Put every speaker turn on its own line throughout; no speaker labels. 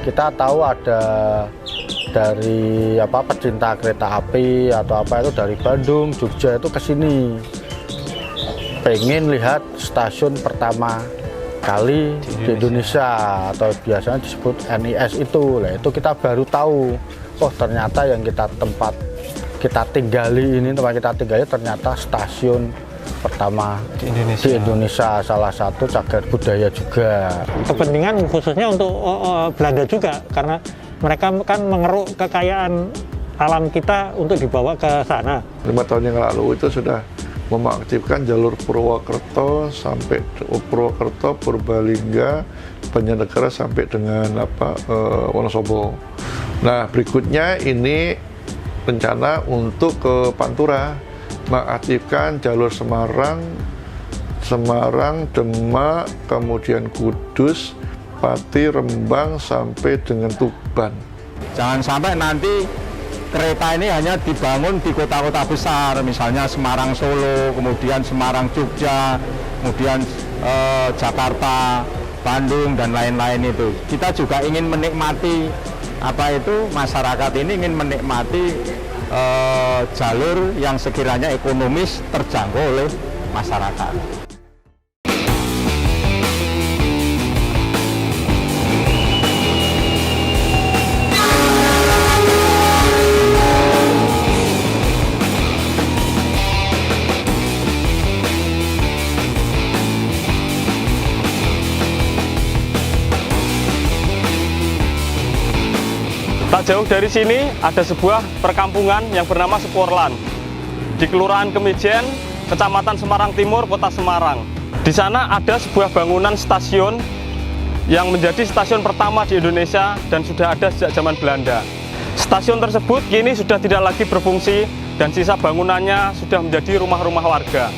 kita tahu ada dari pecinta kereta api atau apa itu dari Bandung, Jogja itu ke sini. Pengen lihat stasiun pertama kali di Indonesia atau biasanya disebut NIS itu. Lah itu kita baru tahu, oh ternyata yang tempat kita tinggali ternyata stasiun pertama di Indonesia, salah satu cagar budaya juga.
Kepentingan khususnya untuk Belanda juga, karena mereka kan mengeruk kekayaan alam kita untuk dibawa ke sana.
5 tahun yang lalu itu sudah mengaktifkan jalur Purwokerto sampai Purwokerto, Purbalingga, Banjarnegara sampai dengan Wonosobo. Nah berikutnya ini rencana untuk ke Pantura, mengaktifkan jalur Semarang, Demak, kemudian Kudus, Pati, Rembang sampai dengan Tuban.
Jangan sampai nanti kereta ini hanya dibangun di kota-kota besar, misalnya Semarang Solo, kemudian Semarang Jogja, kemudian Jakarta, Bandung dan lain-lain itu. Kita juga ingin menikmati masyarakat ini ingin menikmati jalur yang sekiranya ekonomis terjangkau oleh masyarakat.
Tak jauh dari sini ada sebuah perkampungan yang bernama Seporlan di Kelurahan Kemijen, Kecamatan Semarang Timur, Kota Semarang. Di sana ada sebuah bangunan stasiun yang menjadi stasiun pertama di Indonesia dan sudah ada sejak zaman Belanda. Stasiun tersebut kini sudah tidak lagi berfungsi dan sisa bangunannya sudah menjadi rumah-rumah warga.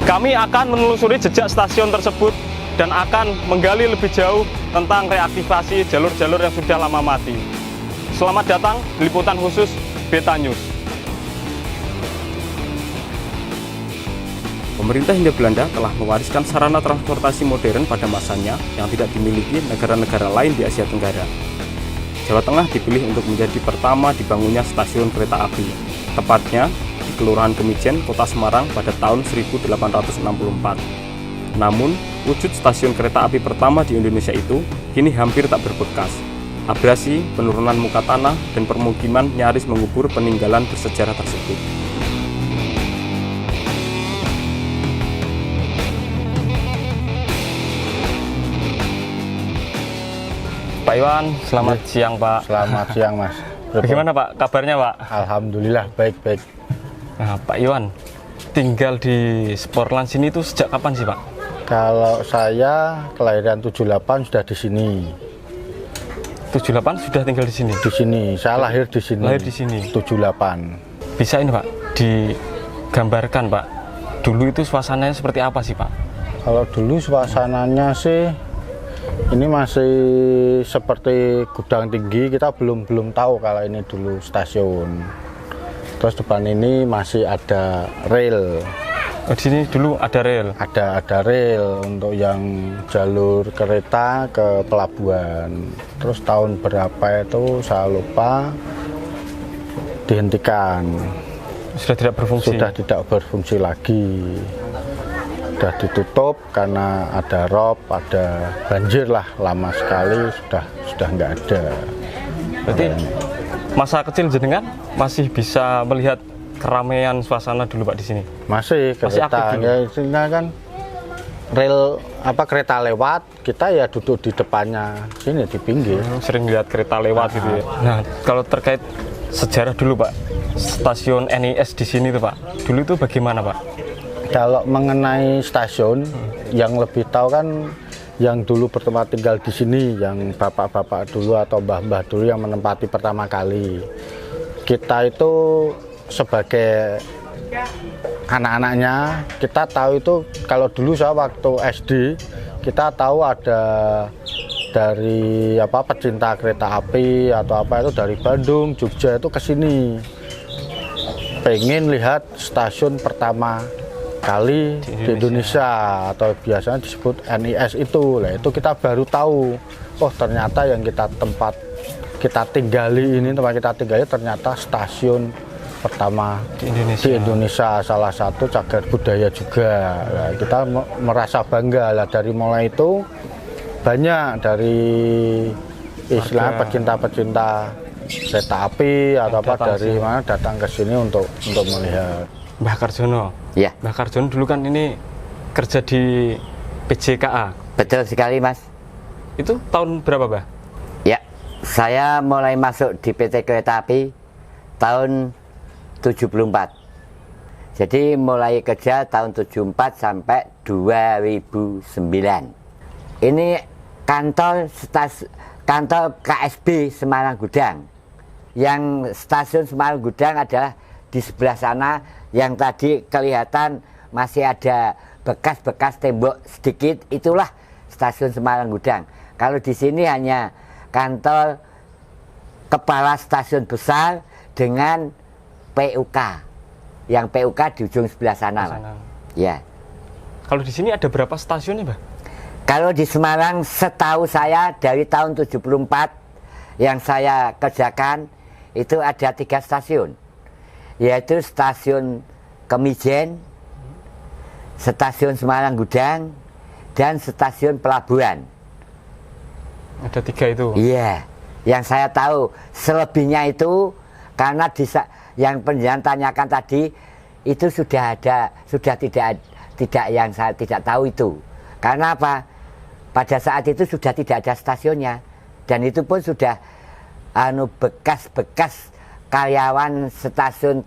Kami akan menelusuri jejak stasiun tersebut dan akan menggali lebih jauh tentang reaktivasi jalur-jalur yang sudah lama mati. Selamat datang di liputan khusus Beta News.
Pemerintah Hindia Belanda telah mewariskan sarana transportasi modern pada masanya yang tidak dimiliki negara-negara lain di Asia Tenggara. Jawa Tengah dipilih untuk menjadi pertama dibangunnya stasiun kereta api, tepatnya di Kelurahan Kemijen, Kota Semarang pada tahun 1864. Namun, wujud stasiun kereta api pertama di Indonesia itu kini hampir tak berbekas. Abrasi, penurunan muka tanah, dan permukiman nyaris mengubur peninggalan bersejarah tersebut.
Pak Iwan, selamat siang Pak.
Selamat siang Mas.
Bagaimana Pak kabarnya Pak?
Alhamdulillah baik-baik.
Nah, Pak Iwan, tinggal di Seporlan sini itu sejak kapan sih Pak?
Kalau saya kelahiran 78 sudah di sini.
78 sudah tinggal di sini?
Di sini, saya lahir di sini.
Lahir di sini?
78.
Bisa ini Pak, digambarkan Pak, dulu itu suasananya seperti apa sih Pak?
Kalau dulu suasananya sih, ini masih seperti gudang tinggi, kita belum tahu kalau ini dulu stasiun. Terus depan ini masih ada rel.
Oh, di sini dulu ada rel?
Ada rel untuk yang jalur kereta ke pelabuhan. Terus tahun berapa itu saya lupa dihentikan.
Sudah tidak berfungsi?
Sudah tidak berfungsi lagi. Sudah ditutup karena ada rob, ada banjir lah, lama sekali sudah nggak ada.
Berarti masa kecil jenengan masih bisa melihat keramaian suasana dulu Pak di sini?
Masih kereta ya, isinya kan rel kereta lewat, kita ya duduk di depannya sini di pinggir.
Sering lihat kereta lewat gitu ya. Nah, kalau terkait sejarah dulu Pak, stasiun NIS di sini tuh Pak, dulu itu bagaimana Pak?
Kalau mengenai stasiun, yang lebih tahu kan yang dulu pertama tinggal di sini, yang bapak-bapak dulu atau mbah-mbah dulu yang menempati pertama kali. Kita itu sebagai anak-anaknya, kita tahu itu kalau dulu saya waktu SD, kita tahu ada dari pecinta kereta api atau apa itu dari Bandung, Jogja itu ke sini. Pengen lihat stasiun pertama kali di Indonesia atau biasanya disebut NIS itu. Lah itu kita baru tahu, oh ternyata yang kita tinggali ini, tempat kita tinggali ternyata stasiun pertama di Indonesia, salah satu cagar budaya juga. Nah, kita merasa bangga lah, dari mulai itu banyak dari istilah pecinta-pecinta kereta api atau apa dari mana datang ke sini untuk melihat.
Mbah Karjono.
Ya.
Mbah Karjono dulu kan ini kerja di PJKA.
Betul sekali, Mas.
Itu tahun berapa, Mbah?
Ya, saya mulai masuk di PT Kereta Api tahun 74. Jadi mulai kerja tahun 74 sampai 2009. Ini kantor KSB Semarang Gudang. Yang stasiun Semarang Gudang adalah di sebelah sana, yang tadi kelihatan masih ada bekas-bekas tembok sedikit, itulah stasiun Semarang Gudang. Kalau di sini hanya kantor kepala stasiun besar dengan PUK. Yang PUK di ujung sebelah sana, Mas. Ya.
Kalau di sini ada berapa stasiunnya, Mbah?
Kalau di Semarang setahu saya dari tahun 74 yang saya kerjakan itu ada 3 stasiun, yaitu stasiun Kemijen, stasiun Semarang Gudang, dan stasiun Pelabuhan.
Ada 3 itu?
Iya, yang saya tahu. Selebihnya itu karena yang penjenengan tanyakan tadi itu sudah tidak yang saya tidak tahu itu. Karena apa? Pada saat itu sudah tidak ada stasiunnya, dan itu pun sudah bekas-bekas karyawan stasiun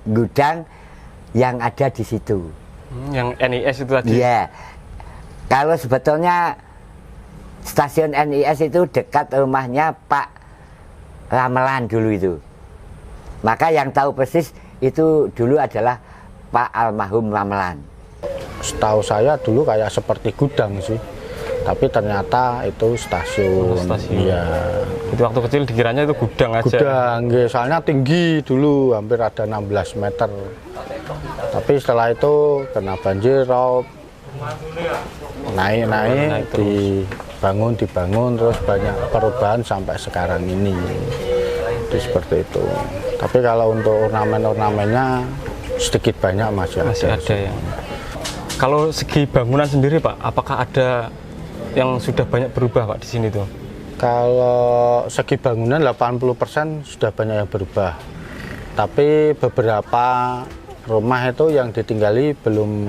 Gudang yang ada di situ.
Yang NIS itu tadi?
Iya. Kalau sebetulnya stasiun NIS itu dekat rumahnya Pak Ramelan dulu itu. Maka yang tahu persis itu dulu adalah Pak almarhum Ramelan.
Setahu saya dulu kayak seperti gudang sih, tapi ternyata itu stasiun. Iya.
Itu waktu kecil dikiranya itu gudang aja.
Gudang, soalnya tinggi dulu, hampir ada 16 meter. Tapi setelah itu kena banjir, rob, naik, dibangun, terus banyak perubahan sampai sekarang ini. Itu seperti itu. Tapi kalau untuk ornamen-ornamennya sedikit banyak masih ada
ya. Kalau segi bangunan sendiri, Pak, apakah ada yang sudah banyak berubah, Pak, di sini tuh?
Kalau segi bangunan 80% sudah banyak yang berubah. Tapi beberapa rumah itu yang ditinggali belum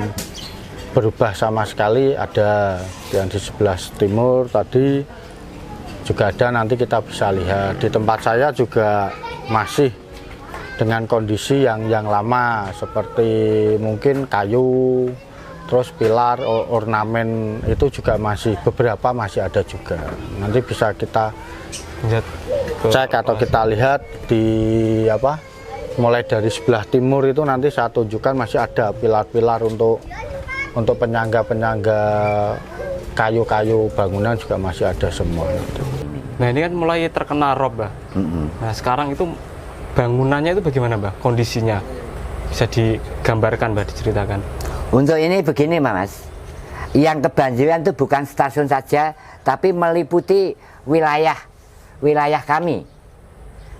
berubah sama sekali. Ada yang di sebelah timur tadi juga ada, nanti kita bisa lihat. Di tempat saya juga masih dengan kondisi yang lama, seperti mungkin kayu, terus pilar, ornamen itu juga masih beberapa masih ada juga. Nanti bisa kita cek atau kita lihat di mulai dari sebelah timur itu nanti saya tunjukkan masih ada pilar-pilar untuk penyangga-penyangga kayu-kayu bangunan juga masih ada semua.
Nah, ini kan mulai terkena rob, Mbah. Nah, sekarang itu bangunannya itu bagaimana, Mbah? Kondisinya bisa digambarkan, Mbah, diceritakan.
Untuk ini begini, Mas. Yang kebanjiran itu bukan stasiun saja, tapi meliputi wilayah kami.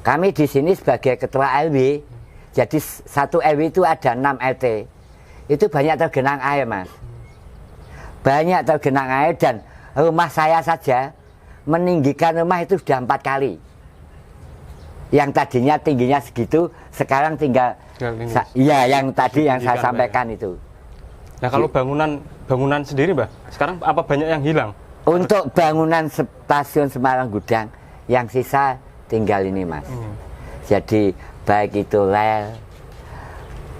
Kami di sini sebagai ketua RW, jadi satu RW itu ada 6 RT. Itu banyak tergenang air, Mas. Banyak tergenang air, dan rumah saya saja meninggikan rumah itu sudah 4 kali. Yang tadinya tingginya segitu, sekarang tinggal iya, yang tadi yang saya sampaikan itu.
Nah, kalau bangunan sendiri, Mbah, sekarang apa banyak yang hilang?
Untuk bangunan stasiun Semarang Gudang, yang sisa tinggal ini, Mas. Jadi baik itu rel,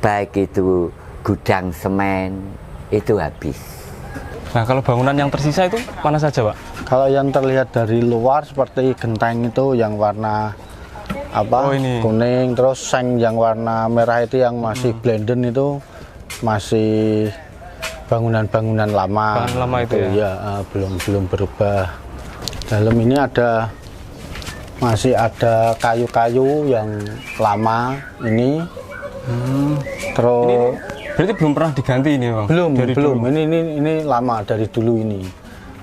baik itu gudang semen, itu habis.
Nah, kalau bangunan yang tersisa itu mana saja, Pak?
Kalau yang terlihat dari luar seperti genteng itu yang warna kuning, terus seng yang warna merah itu yang masih blenden itu masih bangunan-bangunan lama.
Bangunan lama itu
ya? Belum berubah. Dalam ini masih ada kayu-kayu yang lama ini. Terus
ini berarti belum pernah diganti ini, Bang?
Belum. Ini lama dari dulu ini.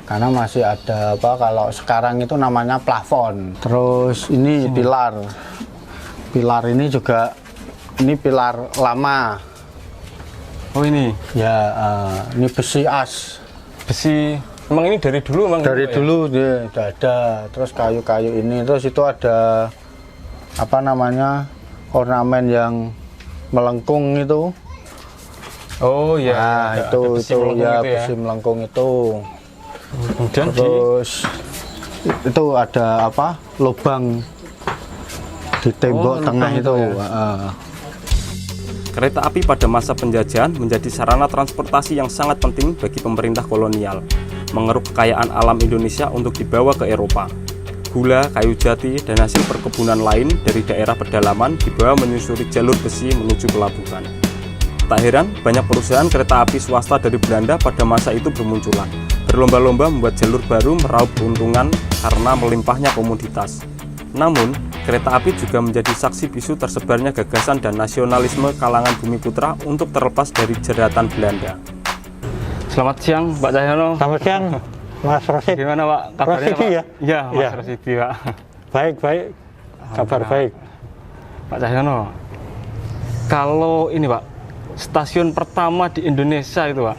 karena masih ada apa, kalau sekarang itu namanya plafon. Terus ini pilar ini juga, ini pilar lama.
Oh ini
Ya, ini besi as.
besi. Emang ini dari dulu emang
Dari
ya?
dulu dia udah ada. Terus kayu-kayu ini, terus itu ada apa namanya, ornamen yang melengkung itu.
Oh iya.
Nah,
ada besi melengkung
ya
itu ya.
besi melengkung itu.
Kemudian
Terus itu ada apa, lubang di tembok
Oh,
tengah
lubang
itu.
itu ya.
Kereta api pada masa penjajahan menjadi sarana transportasi yang sangat penting bagi pemerintah kolonial, mengeruk kekayaan alam Indonesia untuk dibawa ke Eropa. Gula, kayu jati, dan hasil perkebunan lain dari daerah pedalaman dibawa menyusuri jalur besi menuju pelabuhan. Tak heran, banyak perusahaan kereta api swasta dari Belanda pada masa itu bermunculan, berlomba-lomba membuat jalur baru meraup keuntungan karena melimpahnya komoditas. Namun, kereta api juga menjadi saksi bisu tersebarnya gagasan dan nasionalisme kalangan Bumiputra untuk terlepas dari jeratan Belanda.
Selamat siang Pak Cahyono.
Selamat siang, Mas Rosid.
Gimana Pak kabarnya
Rosidi
Pak?
ya?
Iya Mas
Iya.
Rosidi Pak.
Baik, kabar baik.
Pak Cahyono, kalau ini Pak, stasiun pertama di Indonesia itu Pak,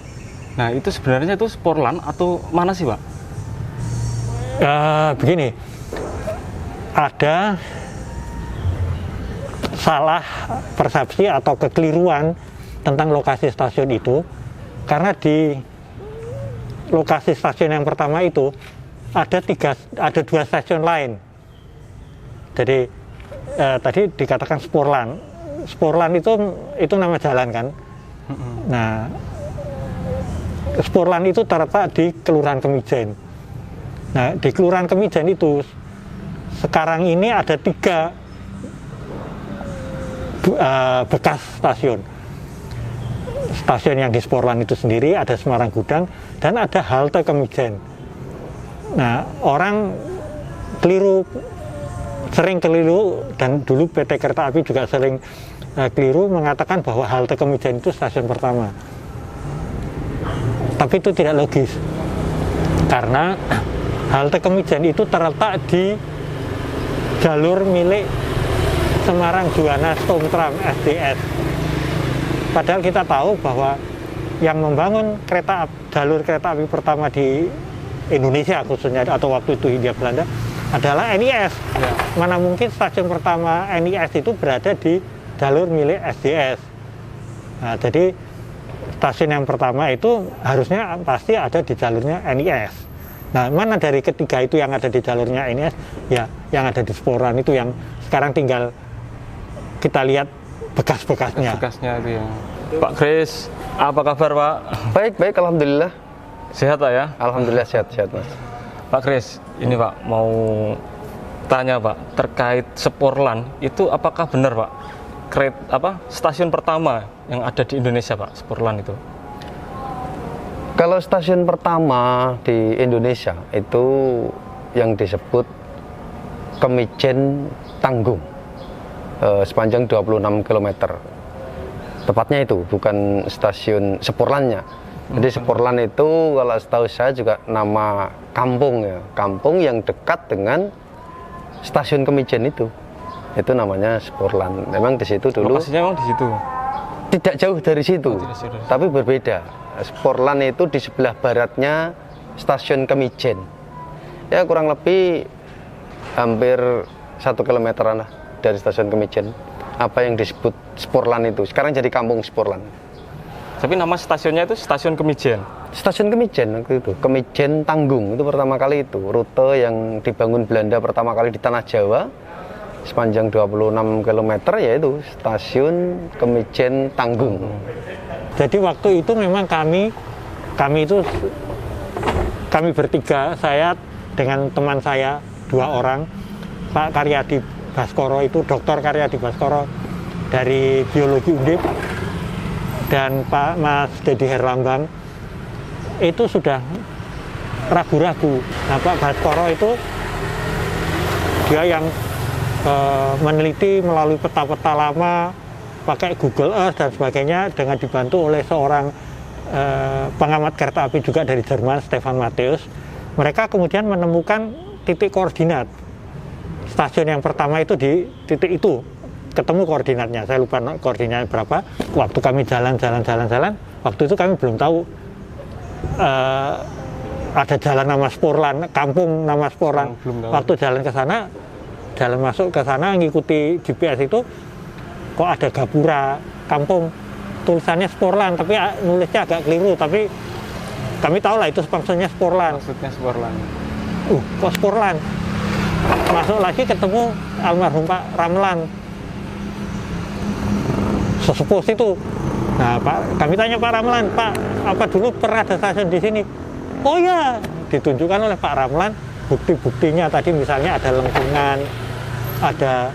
nah itu sebenarnya itu Sporlan atau mana sih Pak?
Begini, ada salah persepsi atau kekeliruan tentang lokasi stasiun itu, karena di lokasi stasiun yang pertama itu ada dua stasiun lain. Jadi tadi dikatakan Sporlan. Sporlan itu nama jalan kan. Nah, Sporlan itu terletak di Kelurahan Kemijen. Nah, di Kelurahan Kemijen itu sekarang ini ada 3 bekas stasiun. Stasiun yang di Sporlan itu sendiri, ada Semarang Gudang, dan ada halte Kemijen. Nah, orang sering keliru, dan dulu PT Kereta Api juga sering keliru mengatakan bahwa halte Kemijen itu stasiun pertama. Tapi itu tidak logis, karena halte Kemijen itu terletak di jalur milik Semarang Juwana Stomtram SDS. Padahal kita tahu bahwa yang membangun jalur kereta api pertama di Indonesia khususnya, atau waktu itu Hindia Belanda, adalah NIS.
Ya.
Mana mungkin stasiun pertama NIS itu berada di jalur milik SDS. Nah, jadi stasiun yang pertama itu harusnya pasti ada di jalurnya NIS. Nah, mana dari ketiga itu yang ada di jalurnya NIS? Ya, yang ada di Sporlan itu yang sekarang tinggal kita lihat bekas-bekasnya.
Bekasnya itu ya. Pak Kris, apa kabar Pak?
Baik, alhamdulillah.
Sehat Pak ya?
Alhamdulillah sehat Mas.
Pak Kris, ini Pak mau tanya Pak terkait Sporlan itu apakah benar Pak stasiun pertama yang ada di Indonesia Pak, Sporlan itu?
Kalau stasiun pertama di Indonesia itu yang disebut Kemijen Tanggung, sepanjang 26 km. Tepatnya itu, bukan stasiun Sporlannya. Jadi Sporlan itu kalau setahu saya juga nama kampung ya, kampung yang dekat dengan stasiun Kemijen itu namanya Sporlan. Memang di situ dulu.
Lokasinya memang di situ.
Tidak jauh dari situ,
tidak jauh dari situ.
tapi berbeda. Sporlan itu di sebelah baratnya stasiun Kemijen. Ya kurang lebih hampir 1 kilometeran lah dari stasiun Kemijen. Apa yang disebut Sporlan itu sekarang jadi kampung Sporlan.
Tapi nama stasiunnya itu Stasiun Kemijen.
Stasiun Kemijen waktu itu, Kemijen Tanggung itu pertama kali itu rute yang dibangun Belanda pertama kali di tanah Jawa sepanjang 26 km, yaitu Stasiun Kemijen Tanggung.
Jadi waktu itu memang kami bertiga, saya dengan teman saya 2 orang, Pak Karyadi Baskoro itu, Dr. Karyadi Baskoro dari Biologi Undip, dan Pak Mas Dedi Herlambang itu sudah ragu-ragu. Nah, Pak Baskoro itu dia yang meneliti melalui peta-peta lama, pakai Google Earth dan sebagainya, dengan dibantu oleh seorang pengamat kereta api juga dari Jerman, Stefan Matthäus. mereka kemudian menemukan titik koordinat. Stasiun yang pertama itu di titik itu, ketemu koordinatnya. Saya lupa koordinatnya berapa. Waktu kami jalan, waktu itu kami belum tahu ada jalan nama Sporlan, kampung nama Sporlan. Waktu jalan ke sana, jalan masuk ke sana, ngikuti GPS itu, kok ada gapura kampung, tulisannya Sporlan, tapi nulisnya agak keliru. Tapi kami tahu lah itu maksudnya Sporlan.
Maksudnya Sporlan.
Kok Sporlan? Masuk lagi ketemu almarhum Pak Ramlan, sesepuh situ. Nah, kami tanya Pak Ramlan, Pak, apa dulu pernah ada stasiun di sini? Oh ya, ditunjukkan oleh Pak Ramlan bukti-buktinya tadi, misalnya ada lengkungan, ada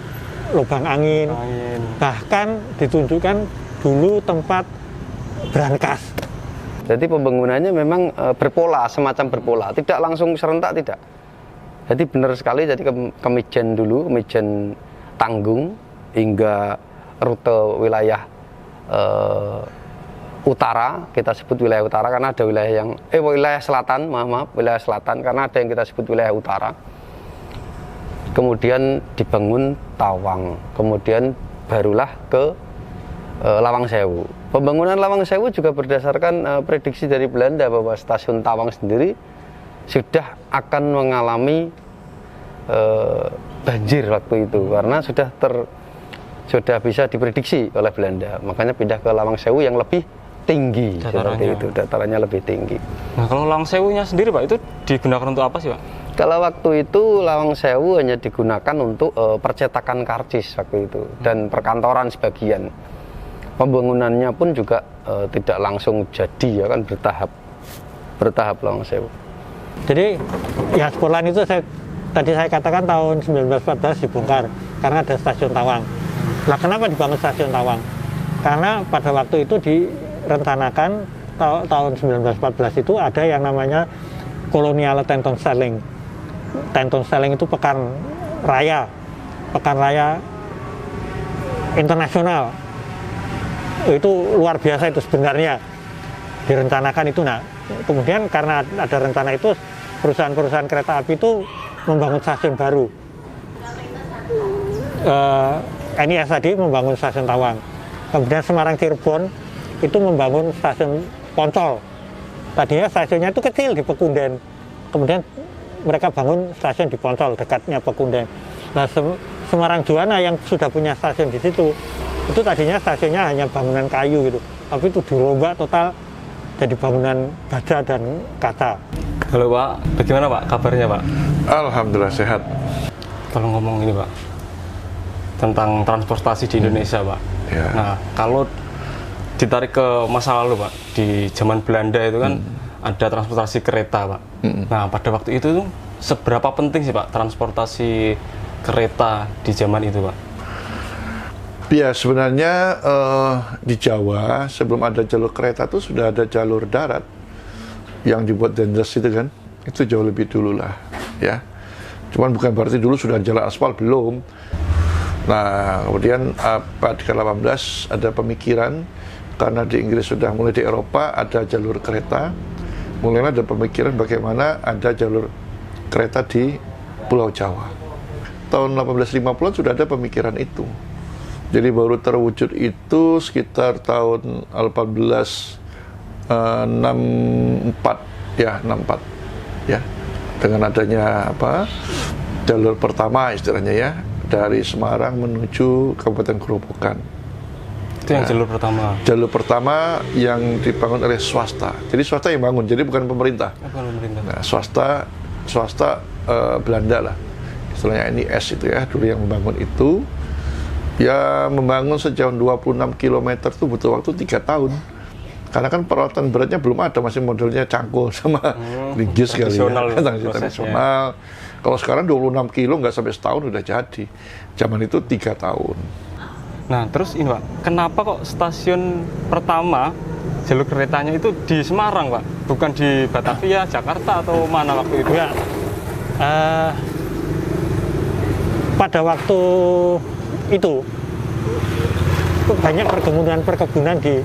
lubang angin. Bahkan ditunjukkan dulu tempat brankas.
Jadi pembangunannya memang berpola, semacam berpola, tidak langsung serentak, tidak. Jadi benar sekali, jadi Kemijen dulu, Kemijen Tanggung hingga rute wilayah utara, kita sebut wilayah utara karena ada wilayah yang wilayah selatan, wilayah selatan karena ada yang kita sebut wilayah utara. Kemudian dibangun Tawang, kemudian barulah ke Lawang Sewu. Pembangunan Lawang Sewu juga berdasarkan prediksi dari Belanda bahwa stasiun Tawang sendiri sudah akan mengalami banjir waktu itu karena sudah bisa diprediksi oleh Belanda, makanya pindah ke Lawang Sewu yang lebih tinggi, seperti itu, datarannya lebih tinggi.
Nah, kalau Lawang Sewunya sendiri Pak, itu digunakan untuk apa sih Pak?
Kalau waktu itu Lawang Sewu hanya digunakan untuk percetakan karcis waktu itu dan perkantoran sebagian. Pembangunannya pun juga tidak langsung jadi, ya kan, bertahap Lawang Sewu.
Jadi ya Sporlan itu tadi saya katakan tahun 1914 dibongkar karena ada stasiun Tawang. Nah, kenapa dibangun stasiun Tawang? Karena pada waktu itu direncanakan tahun 1914 itu ada yang namanya Koloniale Tentoonstelling. Tentoonstelling itu pekan raya internasional. Itu luar biasa itu sebenarnya direncanakan itu. Nah, kemudian karena ada rencana itu, perusahaan-perusahaan kereta api itu membangun stasiun baru. NIS tadi membangun stasiun Tawang. Kemudian Semarang Cirebon itu membangun stasiun Poncol. Tadinya stasiunnya itu kecil di Pekunden. Kemudian mereka bangun stasiun di Poncol, dekatnya Pekunden. Nah, Semarang Juwana yang sudah punya stasiun di situ, itu tadinya stasiunnya hanya bangunan kayu gitu. Tapi itu dirombak total jadi bangunan baja dan kaca.
Halo Pak, bagaimana Pak kabarnya Pak?
Alhamdulillah sehat.
Kalau ngomong ini Pak, tentang transportasi di Indonesia Pak.
Ya.
Nah, kalau ditarik ke masa lalu Pak, di zaman Belanda itu kan ada transportasi kereta Pak. Nah, pada waktu itu seberapa penting sih Pak transportasi kereta di zaman itu Pak?
Ya, sebenarnya di Jawa sebelum ada jalur kereta itu sudah ada jalur darat yang dibuat Dendels itu kan, itu jauh lebih dulu lah, ya. Cuman bukan berarti dulu sudah jalan aspal, belum. Nah, kemudian pada ke-18 ada pemikiran karena di Inggris sudah mulai, di Eropa ada jalur kereta, mulailah ada pemikiran bagaimana ada jalur kereta di Pulau Jawa. Tahun 1850-an sudah ada pemikiran itu. Jadi baru terwujud itu sekitar tahun 1864 ya, 64 ya. Dengan adanya jalur pertama istilahnya ya, dari Semarang menuju Kabupaten Gerobokan.
Itu yang jalur pertama. Jalur
pertama yang dibangun oleh swasta. Jadi swasta yang bangun, jadi bukan pemerintah.
Bukan pemerintah.
Nah, swasta Belanda lah. Istilahnya NIS itu ya, dulu yang membangun itu. Ya, membangun sejauh 26 km itu butuh waktu 3 tahun. Karena kan peralatan beratnya belum ada, masih modelnya cangkul sama linggis kali ya. Tradisional. Kalau sekarang 26 kilo nggak sampai setahun udah jadi. Zaman itu 3 tahun.
Nah, terus ini Pak, kenapa kok stasiun pertama jalur keretanya itu di Semarang Pak? Bukan di Batavia, Jakarta atau mana waktu itu?
Ya, pada waktu itu banyak perkebunan di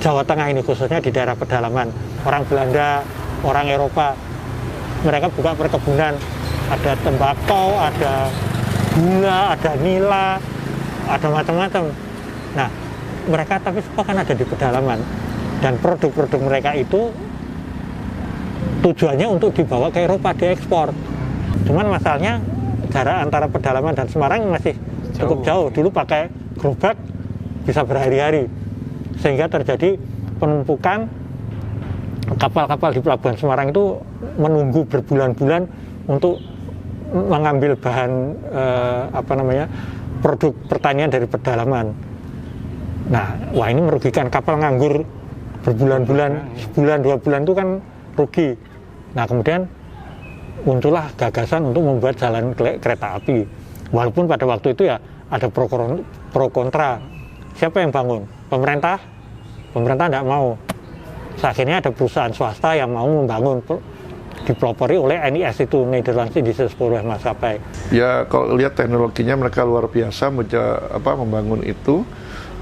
Jawa Tengah ini, khususnya di daerah pedalaman. Orang Belanda, orang Eropa mereka buka perkebunan, ada tembakau, ada gula, ada nila, ada macam-macam. Nah, mereka tapi semua kan ada di pedalaman, dan produk-produk mereka itu tujuannya untuk dibawa ke Eropa, diekspor. Cuman masalahnya jarak antara pedalaman dan Semarang masih cukup jauh. Dulu pakai gerobak bisa berhari-hari, sehingga terjadi penumpukan kapal-kapal di pelabuhan Semarang itu menunggu berbulan-bulan untuk mengambil bahan produk pertanian dari pedalaman. Nah, wah ini merugikan, kapal nganggur berbulan-bulan, sebulan 2 bulan itu kan rugi. Nah, kemudian muncullah gagasan untuk membuat jalan kereta api. Walaupun pada waktu itu ya ada pro kontra. Siapa yang bangun? Pemerintah? Pemerintah tidak mau. Akhirnya ada perusahaan swasta yang mau membangun, dipelopori oleh NIS itu, Nederlandse Indische Spoorwegmaatschappij.
Ya kalau lihat teknologinya mereka luar biasa membangun itu.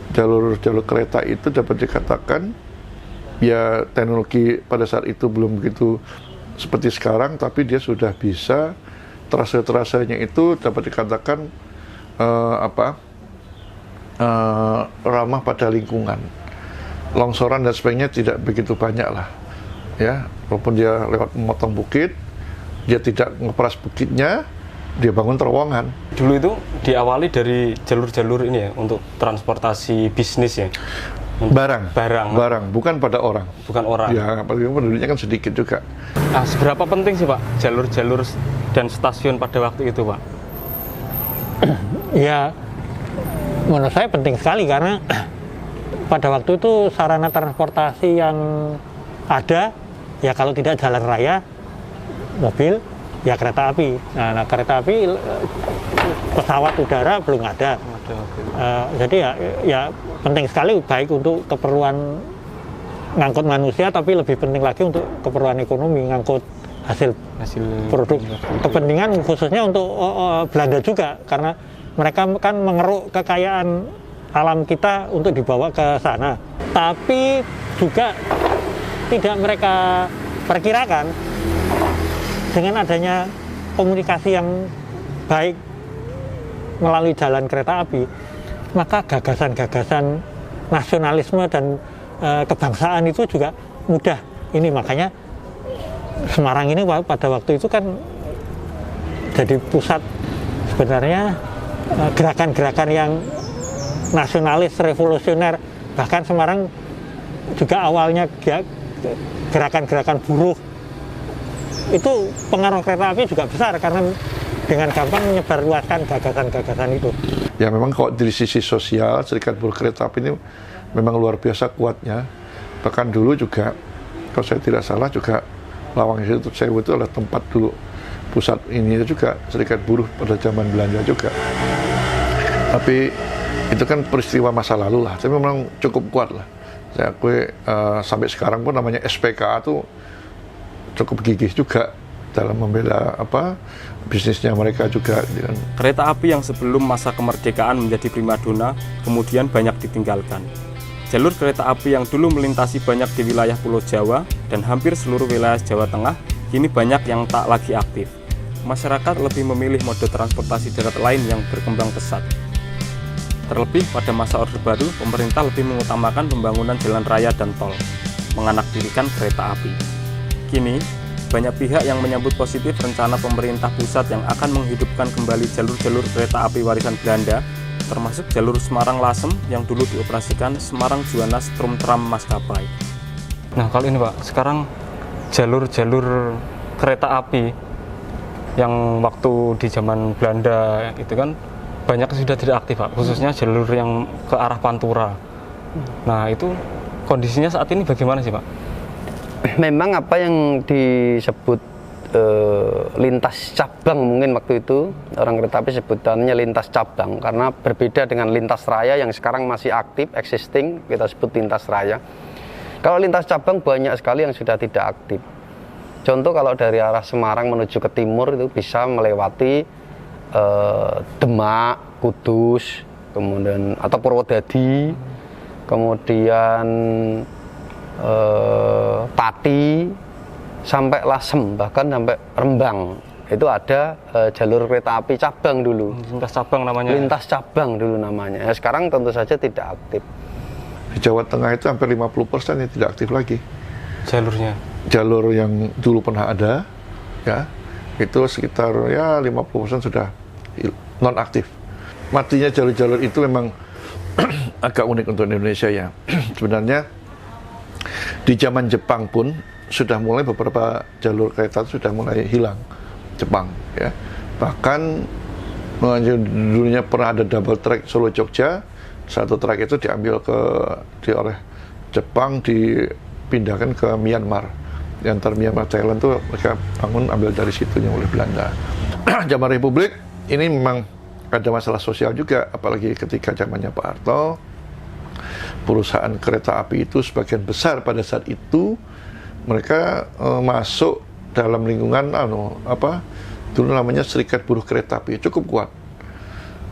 Jalur-jalur kereta itu dapat dikatakan ya teknologi pada saat itu belum begitu seperti sekarang, tapi dia sudah bisa trase-trasenya itu dapat dikatakan ramah pada lingkungan. Longsoran dan sebagainya tidak begitu banyak lah, ya. Walaupun dia lewat memotong bukit, dia tidak ngeperas bukitnya, dia bangun terowongan.
Dulu itu diawali dari jalur-jalur ini ya, untuk transportasi bisnis ya.
Barang,
barang,
bukan pada orang.
Bukan orang.
Ya, apalagi penduduknya kan sedikit juga.
Nah, seberapa penting sih Pak jalur-jalur dan stasiun pada waktu itu Pak?
Ya, menurut saya penting sekali, karena pada waktu itu sarana transportasi yang ada, ya kalau tidak jalan raya, mobil, ya kereta api. Nah kereta api, pesawat udara belum ada. Jadi ya penting sekali, baik untuk keperluan ngangkut manusia, tapi lebih penting lagi untuk keperluan ekonomi, ngangkut hasil produk. Kepentingan khususnya untuk Belanda juga, karena mereka kan mengeruk kekayaan alam kita untuk dibawa ke sana. Tapi juga tidak mereka perkirakan, dengan adanya komunikasi yang baik melalui jalan kereta api, maka gagasan-gagasan nasionalisme dan kebangsaan itu juga mudah. Ini makanya Semarang ini pada waktu itu kan jadi pusat sebenarnya gerakan-gerakan yang nasionalis, revolusioner. Bahkan Semarang juga awalnya gerakan-gerakan buruh. Itu pengaruh kereta api juga besar, karena dengan gampang menyebarluaskan gagasan-gagasan itu.
Ya memang kalau dari sisi sosial, Serikat Buruh Kereta Api ini memang luar biasa kuatnya. Bahkan dulu juga, kalau saya tidak salah juga, Lawang Sewu itu adalah tempat dulu pusat ini juga Serikat Buruh pada zaman Belanda juga. Tapi itu kan peristiwa masa lalu lah, tapi memang cukup kuat lah. Saya akui sampai sekarang pun namanya SPKA itu cukup gigih juga dalam membela bisnisnya mereka juga.
Kereta api yang sebelum masa kemerdekaan menjadi primadona kemudian banyak ditinggalkan. Jalur kereta api yang dulu melintasi banyak di wilayah Pulau Jawa dan hampir seluruh wilayah Jawa Tengah kini banyak yang tak lagi aktif. Masyarakat lebih memilih mode transportasi darat lain yang berkembang pesat. Terlebih pada masa Orde Baru, pemerintah lebih mengutamakan pembangunan jalan raya dan tol, menganaktirikan kereta api. Kini, banyak pihak yang menyambut positif rencana pemerintah pusat yang akan menghidupkan kembali jalur-jalur kereta api warisan Belanda, termasuk jalur Semarang-Lasem yang dulu dioperasikan Semarang-Juwana Stroomtram Maskapai.
Nah kalau ini Pak, sekarang jalur-jalur kereta api yang waktu di zaman Belanda itu kan banyak sudah tidak aktif Pak, khususnya jalur yang ke arah Pantura. Nah itu kondisinya saat ini bagaimana sih Pak?
Memang apa yang disebut lintas cabang, mungkin waktu itu orang kereta api sebutannya lintas cabang, karena berbeda dengan lintas raya yang sekarang masih aktif, existing, kita sebut lintas raya. Kalau lintas cabang banyak sekali yang sudah tidak aktif. Contoh kalau dari arah Semarang menuju ke timur itu bisa melewati Demak, Kudus, kemudian atau Purwodadi, kemudian Pati, sampai Lasem, bahkan sampai Rembang. Itu ada jalur kereta api cabang dulu.
Lintas cabang namanya.
Lintas cabang dulu namanya. Ya, sekarang tentu saja tidak aktif.
Di Jawa Tengah itu hampir 50% yang tidak aktif lagi.
Jalurnya.
Jalur yang dulu pernah ada, ya, itu sekitar ya 50% sudah non aktif. Matinya jalur-jalur itu memang agak unik untuk Indonesia ya. Sebenarnya di zaman Jepang pun sudah mulai beberapa jalur kereta sudah mulai hilang. Jepang, ya. Bahkan dulunya pernah ada double track Solo Jogja, satu track itu diambil oleh Jepang, dipindahkan ke Myanmar. Di antara Myanmar Thailand tuh mereka bangun ambil dari situnya oleh Belanda. Zaman Republik ini memang ada masalah sosial juga, apalagi ketika zamannya Pak Harto, perusahaan kereta api itu sebagian besar pada saat itu mereka masuk dalam lingkungan dulu namanya Serikat Buruh Kereta Api, cukup kuat.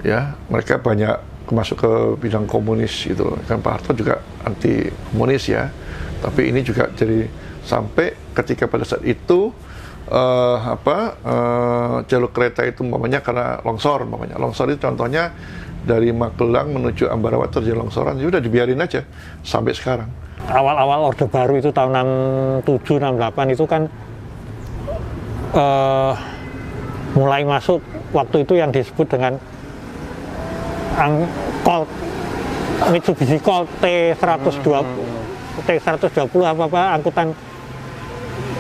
Ya, mereka banyak masuk ke bidang komunis gitu. Kan Pak Harto juga anti komunis ya. Tapi ini juga jadi sampai ketika pada saat itu jalur kereta itu umpamanya karena longsor umpamanya. Longsor itu contohnya dari Magelang menuju Ambarawa terjadi longsoran, ya udah dibiarin aja sampai sekarang.
Awal-awal Orde Baru itu tahun 67, 68 itu kan mulai masuk waktu itu yang disebut dengan Colt, Mitsubishi Colt T120 apa angkutan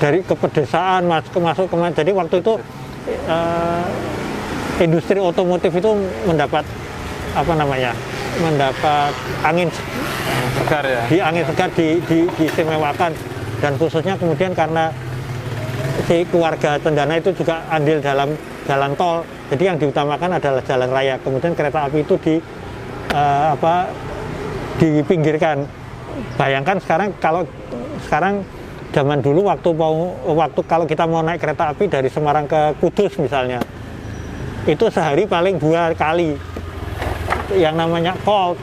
dari kepedesaan masuk ke jadi waktu itu industri otomotif itu mendapat mendapat angin
segar ya.
Angin segar diistimewakan, dan khususnya kemudian karena si keluarga Cendana itu juga andil dalam jalan tol, jadi yang diutamakan adalah jalan raya. Kemudian kereta api itu dipinggirkan. Bayangkan kalau sekarang zaman dulu kalau kita mau naik kereta api dari Semarang ke Kudus misalnya, itu sehari paling 2 kali. Yang namanya Colt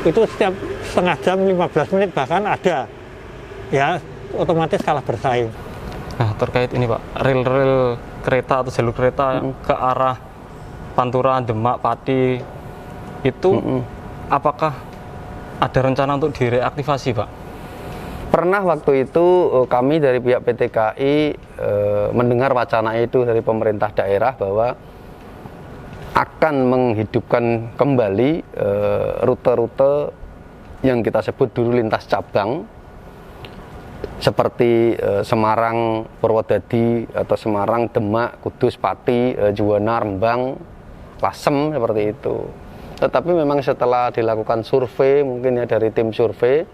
itu setiap setengah jam 15 menit bahkan ada, ya otomatis kalah bersaing.
Nah, terkait ini Pak, rel-rel kereta atau jalur kereta ke arah Pantura, Demak, Pati itu apakah ada rencana untuk direaktivasi Pak?
Pernah waktu itu kami dari pihak PT KAI mendengar wacana itu dari pemerintah daerah bahwa akan menghidupkan kembali rute-rute yang kita sebut dulu lintas cabang, seperti Semarang, Purwodadi, atau Semarang, Demak, Kudus, Pati, Juwana, Rembang, Lasem, seperti itu. Tetapi memang setelah dilakukan survei, mungkin ya dari tim survei,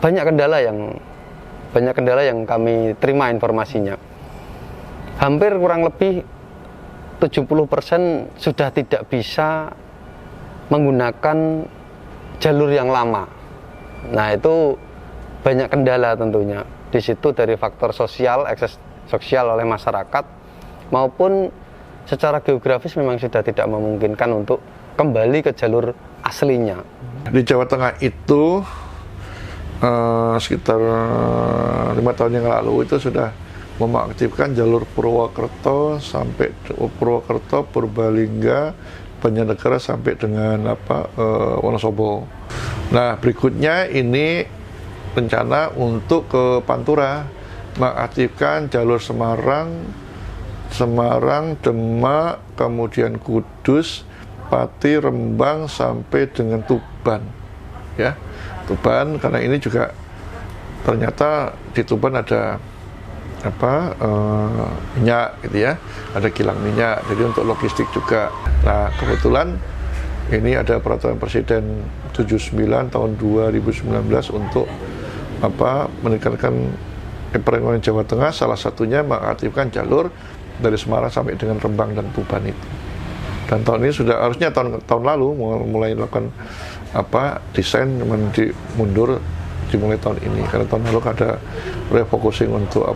banyak kendala yang kami terima informasinya. Hampir kurang lebih 70% sudah tidak bisa menggunakan jalur yang lama. Nah, itu banyak kendala tentunya. Di situ dari faktor sosial, akses sosial oleh masyarakat, maupun secara geografis memang sudah tidak memungkinkan untuk kembali ke jalur aslinya.
Di Jawa Tengah itu sekitar 5 tahun yang lalu itu sudah mengaktifkan jalur Purwokerto sampai Purwokerto, Purbalingga, Banjarnegara sampai dengan Wonosobo. Nah, berikutnya ini rencana untuk ke Pantura, mengaktifkan jalur Semarang, Demak, kemudian Kudus, Pati, Rembang sampai dengan Tuban, ya. Tuban, karena ini juga ternyata di Tuban ada minyak gitu ya, ada kilang minyak, jadi untuk logistik juga. Nah, kebetulan ini ada peraturan Presiden 79 tahun 2019 untuk meningkatkan perekonomian Jawa Tengah, salah satunya mengaktifkan jalur dari Semarang sampai dengan Rembang dan Tuban itu. Dan tahun ini sudah harusnya tahun lalu mulai melakukan desain mundur dimulai tahun ini, karena tahun lalu ada refocusing untuk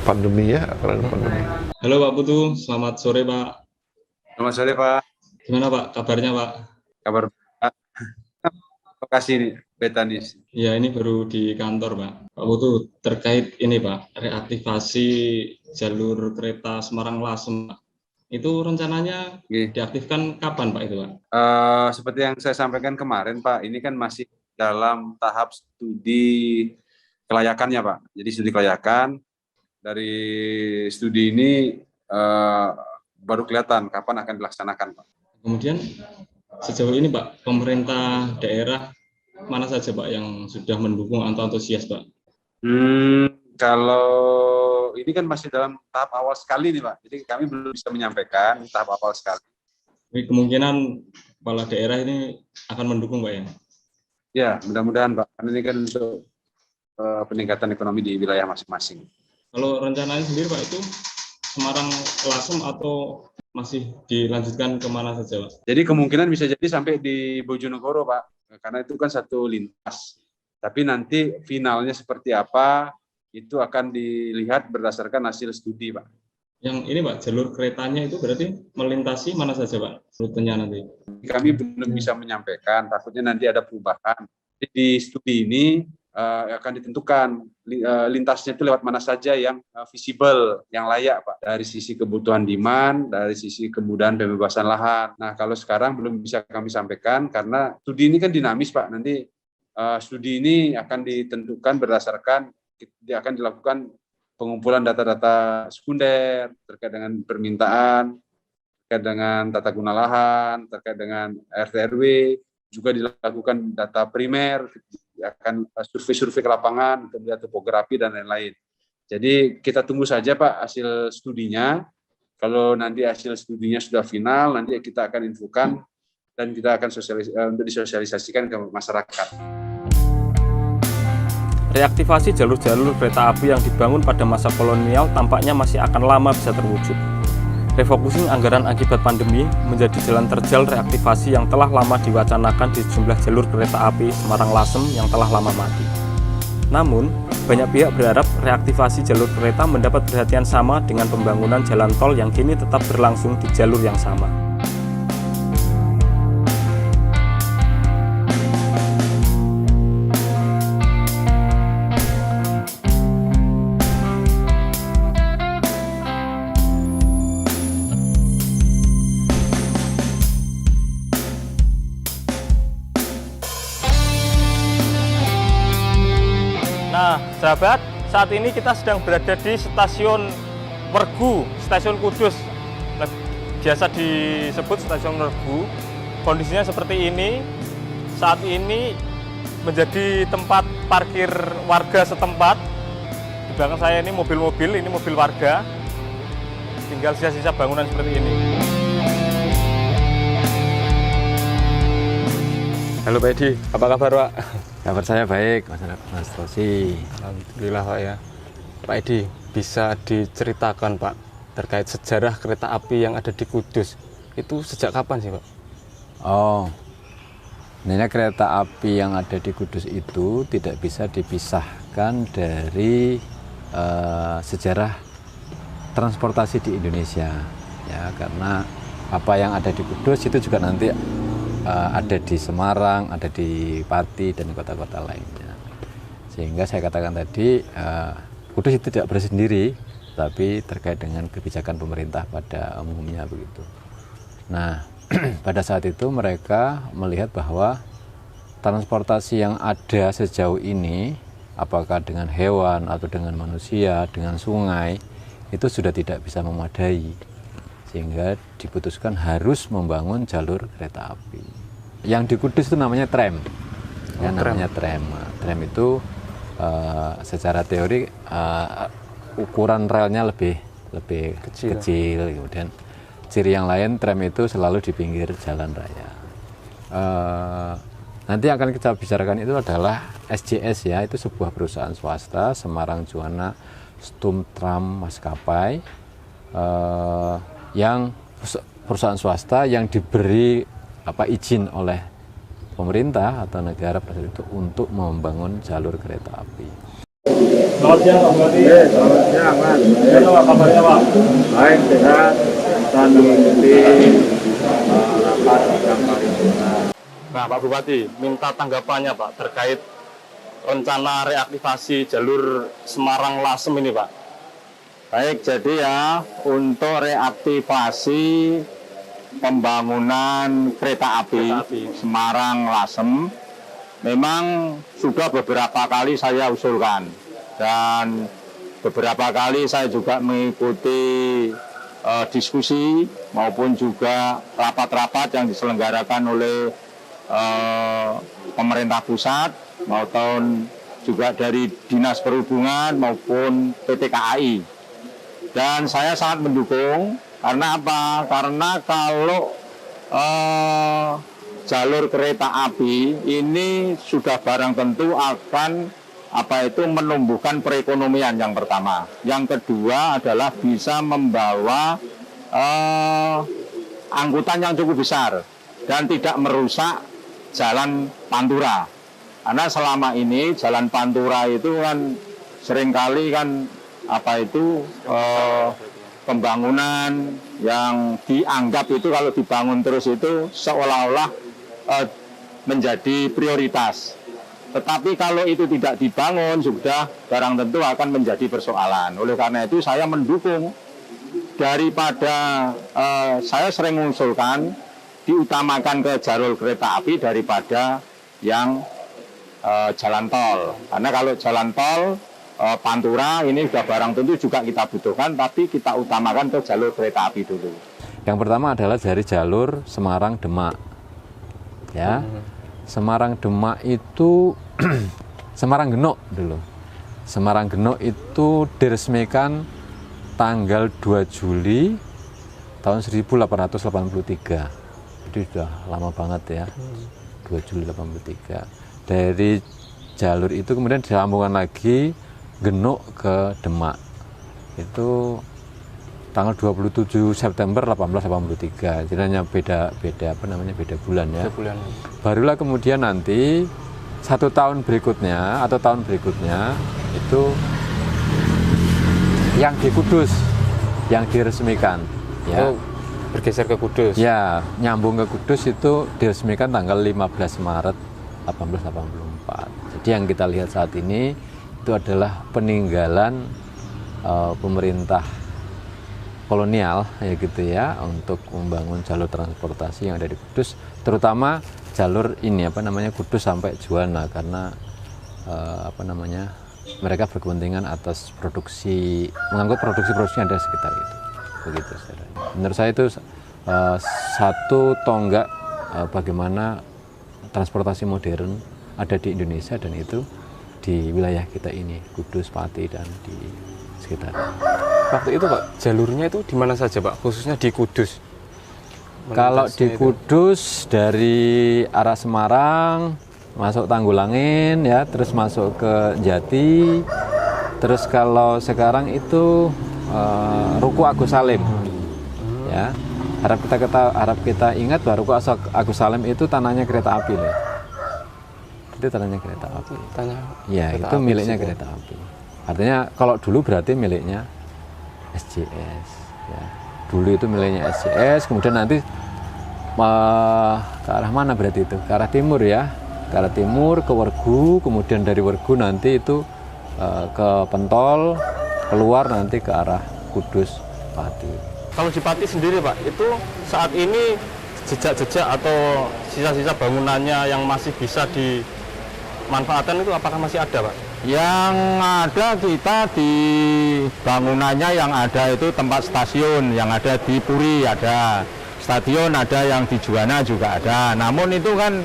pandemi ya, karena pandemi.
Halo Pak Putu, selamat sore Pak.
Selamat sore Pak.
Gimana Pak kabarnya Pak?
Kabar Pak. Lokasi Betanis.
Ya, ini baru di kantor, Pak. Pak Putu, terkait ini, Pak, reaktivasi jalur kereta Semarang-Lasem, Pak. Itu rencananya diaktifkan kapan, Pak, itu, Pak?
Seperti yang saya sampaikan kemarin, Pak, ini kan masih dalam tahap studi kelayakannya, Pak. Jadi studi kelayakan, dari studi ini baru kelihatan kapan akan dilaksanakan, Pak.
Kemudian sejauh ini, Pak, pemerintah daerah mana saja, Pak, yang sudah mendukung atau antusias, Pak?
Kalau ini kan masih dalam tahap awal sekali nih, Pak. Jadi kami belum bisa menyampaikan tahap awal sekali.
Jadi kemungkinan kepala daerah ini akan mendukung, Pak, ya?
Ya, mudah-mudahan, Pak. Karena ini kan untuk peningkatan ekonomi di wilayah masing-masing.
Kalau rencananya sendiri, Pak, itu Semarang-Lasem atau masih dilanjutkan kemana saja, Pak?
Jadi kemungkinan bisa jadi sampai di Bojonegoro, Pak. Karena itu kan satu lintas. Tapi nanti finalnya seperti apa, itu akan dilihat berdasarkan hasil studi, Pak.
Yang ini, Pak, jalur keretanya itu berarti melintasi mana saja, Pak, rutenya nanti?
Kami belum bisa menyampaikan, takutnya nanti ada perubahan. Jadi di studi ini akan ditentukan lintasnya itu lewat mana saja yang visible, yang layak, Pak. Dari sisi kebutuhan demand, dari sisi kemudahan pembebasan lahan. Nah, kalau sekarang belum bisa kami sampaikan karena studi ini kan dinamis, Pak. Nanti studi ini akan ditentukan berdasarkan dia akan dilakukan pengumpulan data-data sekunder terkait dengan permintaan, terkait dengan tata guna lahan, terkait dengan RT/RW, juga dilakukan data primer, akan survei-survei ke lapangan, kemudian topografi dan lain-lain. Jadi kita tunggu saja, Pak, hasil studinya. Kalau nanti hasil studinya sudah final, nanti kita akan infokan dan kita akan untuk disosialisasikan ke masyarakat.
Reaktivasi jalur-jalur kereta api yang dibangun pada masa kolonial tampaknya masih akan lama bisa terwujud. Refocusing anggaran akibat pandemi menjadi jalan terjal reaktivasi yang telah lama diwacanakan di sejumlah jalur kereta api Semarang-Lasem yang telah lama mati. Namun, banyak pihak berharap reaktivasi jalur kereta mendapat perhatian sama dengan pembangunan jalan tol yang kini tetap berlangsung di jalur yang sama.
Nah, sahabat, saat ini kita sedang berada di stasiun Wergu, stasiun Kudus. Biasa disebut stasiun Wergu. Kondisinya seperti ini. Saat ini menjadi tempat parkir warga setempat. Di belakang saya ini mobil-mobil, ini mobil warga. Tinggal sisa-sisa bangunan seperti ini. Halo Pak Edi, apa kabar Pak?
Kabar saya baik, Mas Tosi.
Alhamdulillah Pak ya. Pak Edi, bisa diceritakan Pak terkait sejarah kereta api yang ada di Kudus. Itu sejak kapan sih Pak?
Oh, sebenarnya kereta api yang ada di Kudus itu tidak bisa dipisahkan dari sejarah transportasi di Indonesia. Ya, karena apa yang ada di Kudus itu juga nanti ada di Semarang, ada di Pati dan kota-kota lainnya. Sehingga saya katakan tadi Kudus itu tidak bersendiri, tapi terkait dengan kebijakan pemerintah pada umumnya begitu. Nah, pada saat itu mereka melihat bahwa transportasi yang ada sejauh ini, apakah dengan hewan atau dengan manusia, dengan sungai, itu sudah tidak bisa memadai. Sehingga diputuskan harus membangun jalur kereta api. Yang di Kudus itu namanya tram. Ya, namanya tram. Tram itu secara teori ukuran relnya lebih kecil. Kemudian ciri yang lain tram itu selalu di pinggir jalan raya. Nanti akan kita bicarakan itu adalah SJS ya, itu sebuah perusahaan swasta, Semarang Juwana Stum Tram Maskapai. Yang perusahaan swasta yang diberi izin oleh pemerintah atau negara pada saat itu untuk membangun jalur kereta api.
Selamat siang Pak Bupati.
Selamat siang Mas.
Apa kabarnya Pak?
Baik, sehat. Dan mengikuti rapat sidang paripurna.
Nah, Pak Bupati, minta tanggapannya Pak terkait rencana reaktivasi jalur Semarang-Lasem ini Pak.
Baik, jadi ya untuk reaktivasi pembangunan kereta api Semarang-Lasem memang sudah beberapa kali saya usulkan, dan beberapa kali saya juga mengikuti diskusi maupun juga rapat-rapat yang diselenggarakan oleh pemerintah pusat maupun juga dari Dinas Perhubungan maupun PT KAI. Dan saya sangat mendukung, karena apa? Karena kalau jalur kereta api ini sudah barang tentu akan menumbuhkan perekonomian yang pertama. Yang kedua adalah bisa membawa angkutan yang cukup besar dan tidak merusak jalan Pantura. Karena selama ini jalan Pantura itu kan seringkali kan pembangunan yang dianggap itu kalau dibangun terus itu seolah-olah menjadi prioritas. Tetapi kalau itu tidak dibangun sudah barang tentu akan menjadi persoalan. Oleh karena itu saya mendukung, daripada saya sering mengusulkan diutamakan ke jalur kereta api daripada yang jalan tol. Karena kalau jalan tol Pantura ini sudah barang tentu juga kita butuhkan, tapi kita utamakan ke jalur kereta api dulu.
Yang pertama adalah dari jalur Semarang-Demak. Ya. Semarang-Demak itu Semarang-Genuk dulu. Semarang-Genuk itu diresmikan tanggal 2 Juli tahun 1883. Jadi sudah lama banget ya. 2 Juli 83. Dari jalur itu kemudian disambungkan lagi Genuk ke Demak. Itu tanggal 27 September 1883. Jadi hanya beda bulan ya. Barulah kemudian nanti 1 tahun berikutnya atau tahun berikutnya itu yang di Kudus yang diresmikan ya.
Oh, bergeser ke Kudus.
Ya, nyambung ke Kudus itu diresmikan tanggal 15 Maret 1884. Jadi yang kita lihat saat ini itu adalah peninggalan pemerintah kolonial ya gitu ya, untuk membangun jalur transportasi yang ada di Kudus, terutama jalur ini Kudus sampai Juwana, karena mereka berkepentingan atas mengangkut produksi yang ada di sekitar itu. Begitu saudara. Menurut saya itu satu tonggak bagaimana transportasi modern ada di Indonesia, dan itu di wilayah kita ini, Kudus, Pati, dan di sekitar.
Waktu itu Pak, jalurnya itu di mana saja Pak, khususnya di Kudus?
Kalau di Kudus dari arah Semarang masuk Tanggulangin ya, terus masuk ke Jati, terus kalau sekarang itu Ruku Agus Salim ya. Harap kita ingat bahwa Ruku Agus Salim itu tanahnya kereta api loh. Itu tanahnya kereta api. Ya, itu miliknya kereta api. Artinya kalau dulu berarti miliknya SJS ya. Dulu itu miliknya SJS, kemudian nanti ke arah mana berarti itu? Ke arah timur ya. Ke arah timur ke Wergu, kemudian dari Wergu nanti itu ke Pentol, keluar nanti ke arah Kudus, Pati.
Kalau di Pati sendiri Pak, itu saat ini jejak-jejak atau sisa-sisa bangunannya yang masih bisa dimanfaatkan itu apakah masih ada Pak?
Yang ada kita di bangunannya yang ada itu tempat stasiun, yang ada di Puri ada, stadion ada, yang di Juwana juga ada. Namun itu kan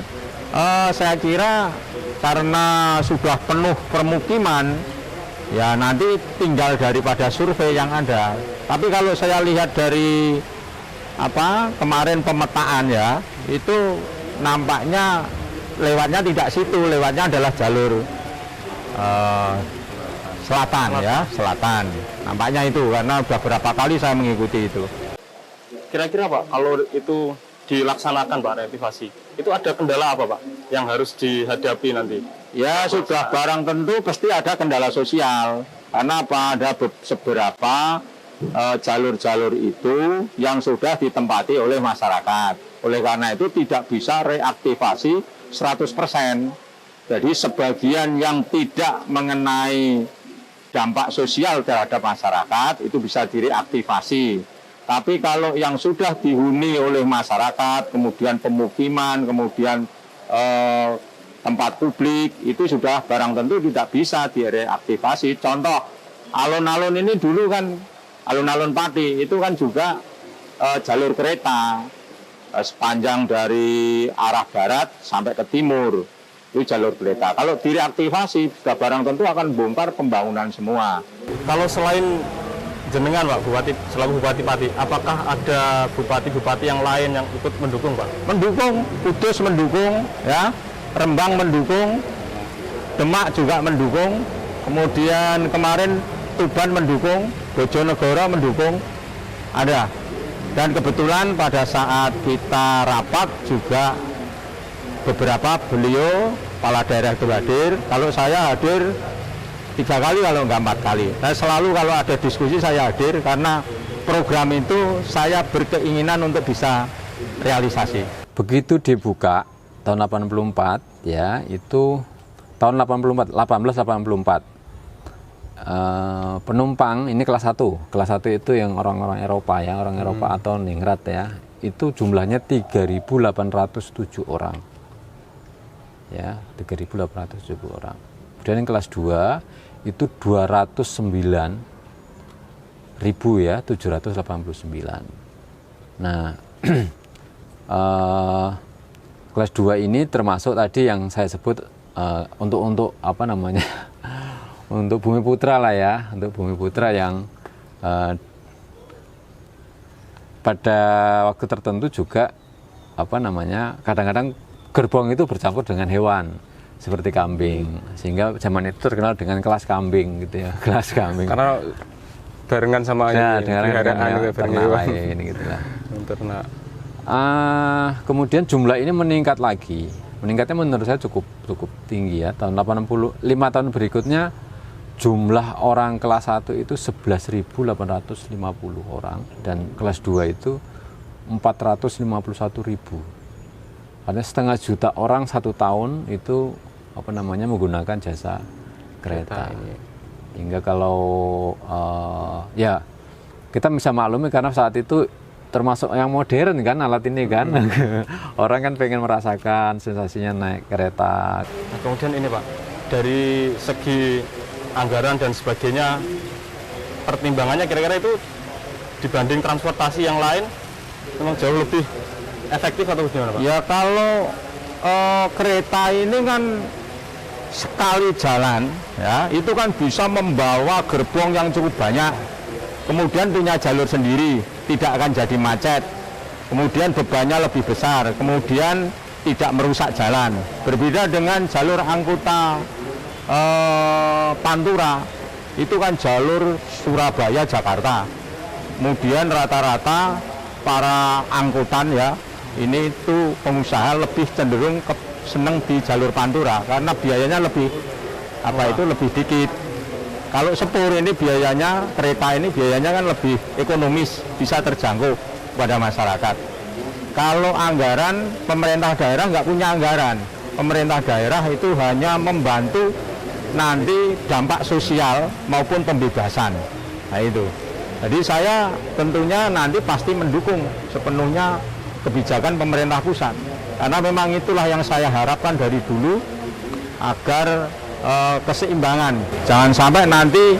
saya kira karena sudah penuh permukiman, ya nanti tinggal daripada survei yang ada. Tapi kalau saya lihat dari kemarin pemetaan ya, itu nampaknya lewatnya tidak situ, lewatnya adalah jalur selatan ya, selatan. Nampaknya itu, karena sudah berapa kali saya mengikuti itu.
Kira-kira Pak, kalau itu dilaksanakan Pak reaktivasi, itu ada kendala apa Pak yang harus dihadapi nanti?
Ya sudah barang tentu pasti ada kendala sosial. Karena ada beberapa jalur-jalur itu yang sudah ditempati oleh masyarakat. Oleh karena itu tidak bisa reaktivasi 100%. Jadi sebagian yang tidak mengenai dampak sosial terhadap masyarakat itu bisa direaktivasi. Tapi kalau yang sudah dihuni oleh masyarakat, kemudian pemukiman, kemudian tempat publik, itu sudah barang tentu tidak bisa direaktivasi. Contoh, alun-alun ini dulu kan, alun-alun Pati, itu kan juga jalur kereta sepanjang dari arah barat sampai ke timur, itu jalur kereta. Kalau direaktivasi, sudah barang tentu akan bongkar pembangunan semua.
Kalau selain jenengan Pak Bupati, selaku Bupati Pati, apakah ada bupati-bupati yang lain yang ikut mendukung Pak?
Mendukung, Kudus mendukung, ya, Rembang mendukung, Demak juga mendukung, kemudian kemarin Tuban mendukung, Bojonegoro mendukung, ada. Dan kebetulan pada saat kita rapat juga beberapa beliau kepala daerah itu hadir. Kalau saya hadir 3 kali, kalau enggak 4 kali. Saya selalu kalau ada diskusi saya hadir karena program itu saya berkeinginan untuk bisa realisasi.
Begitu dibuka tahun 84 ya, itu tahun 1884. Penumpang ini kelas 1 itu yang orang-orang Eropa ya, orang Eropa atau ningrat ya, itu jumlahnya 3.807 orang ya, 3.807 orang. Kemudian yang kelas 2 itu 209.000 ya, 789. Nah kelas 2 ini termasuk tadi yang saya sebut untuk apa namanya untuk Bumi Putra lah ya, untuk Bumi Putra yang pada waktu tertentu juga apa namanya kadang-kadang gerbong itu bercampur dengan hewan seperti kambing, sehingga zaman itu terkenal dengan kelas kambing gitu ya, kelas kambing.
Karena barengan sama
ya, dengan
ternak
lain gitu lah.
Ternak.
Kemudian jumlah ini meningkat lagi. Meningkatnya menurut saya cukup tinggi ya. Tahun 85 tahun berikutnya jumlah orang kelas 1 itu 11.850 orang dan kelas 2 itu 451.000. Artinya setengah juta orang 1 tahun itu apa namanya menggunakan jasa kereta ini. Hingga kalau ya kita bisa maklumi karena saat itu termasuk yang modern kan alat ini kan. Orang kan pengen merasakan sensasinya naik kereta.
Nah, kemudian ini Pak, dari segi anggaran dan sebagainya, pertimbangannya kira-kira itu dibanding transportasi yang lain memang jauh lebih efektif atau gimana Pak?
Ya kalau kereta ini kan sekali jalan ya, itu kan bisa membawa gerbong yang cukup banyak, kemudian punya jalur sendiri, tidak akan jadi macet, kemudian bebannya lebih besar, kemudian tidak merusak jalan. Berbeda dengan jalur angkutan Pantura, itu kan jalur Surabaya Jakarta, kemudian rata-rata para angkutan ya ini tuh pengusaha lebih cenderung seneng di jalur Pantura karena biayanya lebih lebih dikit. Kalau sepur ini biayanya, kereta ini biayanya kan lebih ekonomis, bisa terjangkau pada masyarakat. Kalau anggaran, pemerintah daerah nggak punya anggaran. Pemerintah daerah itu hanya membantu nanti dampak sosial maupun pembebasan. Nah itu. Jadi saya tentunya nanti pasti mendukung sepenuhnya kebijakan pemerintah pusat. Karena memang itulah yang saya harapkan dari dulu agar keseimbangan. Jangan sampai nanti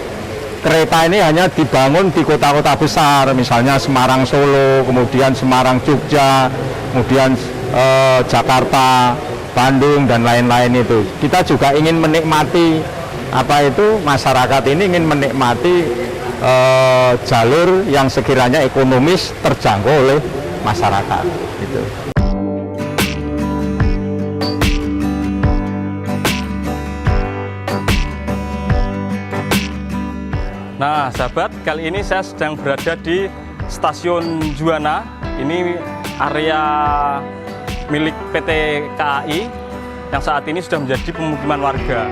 kereta ini hanya dibangun di kota-kota besar, misalnya Semarang Solo, kemudian Semarang Jogja, kemudian Jakarta, Bandung dan lain-lain itu. Kita juga ingin menikmati masyarakat ini ingin menikmati jalur yang sekiranya ekonomis terjangkau oleh masyarakat. Gitu.
Nah, sahabat, kali ini saya sedang berada di Stasiun Juwana. Ini area milik PT KAI yang saat ini sudah menjadi pemukiman warga.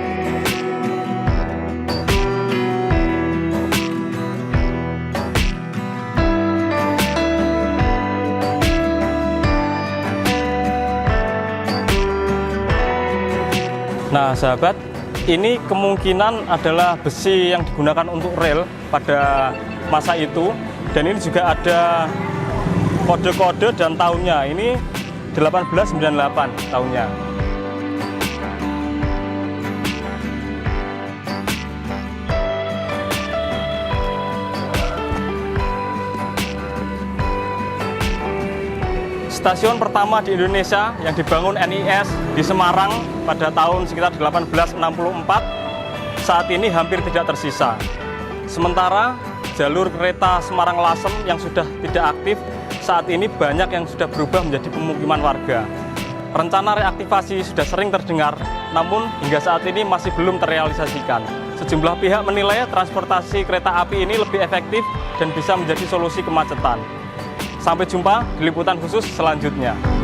Nah sahabat, ini kemungkinan adalah besi yang digunakan untuk rel pada masa itu, dan ini juga ada kode-kode dan tahunnya. Ini 1898 tahunnya. Stasiun pertama di Indonesia yang dibangun NIS di Semarang pada tahun sekitar 1864 saat ini hampir tidak tersisa. Sementara jalur kereta Semarang-Lasem yang sudah tidak aktif saat ini banyak yang sudah berubah menjadi pemukiman warga. Rencana reaktivasi sudah sering terdengar, namun hingga saat ini masih belum terrealisasikan. Sejumlah pihak menilai transportasi kereta api ini lebih efektif dan bisa menjadi solusi kemacetan. Sampai jumpa di liputan khusus selanjutnya.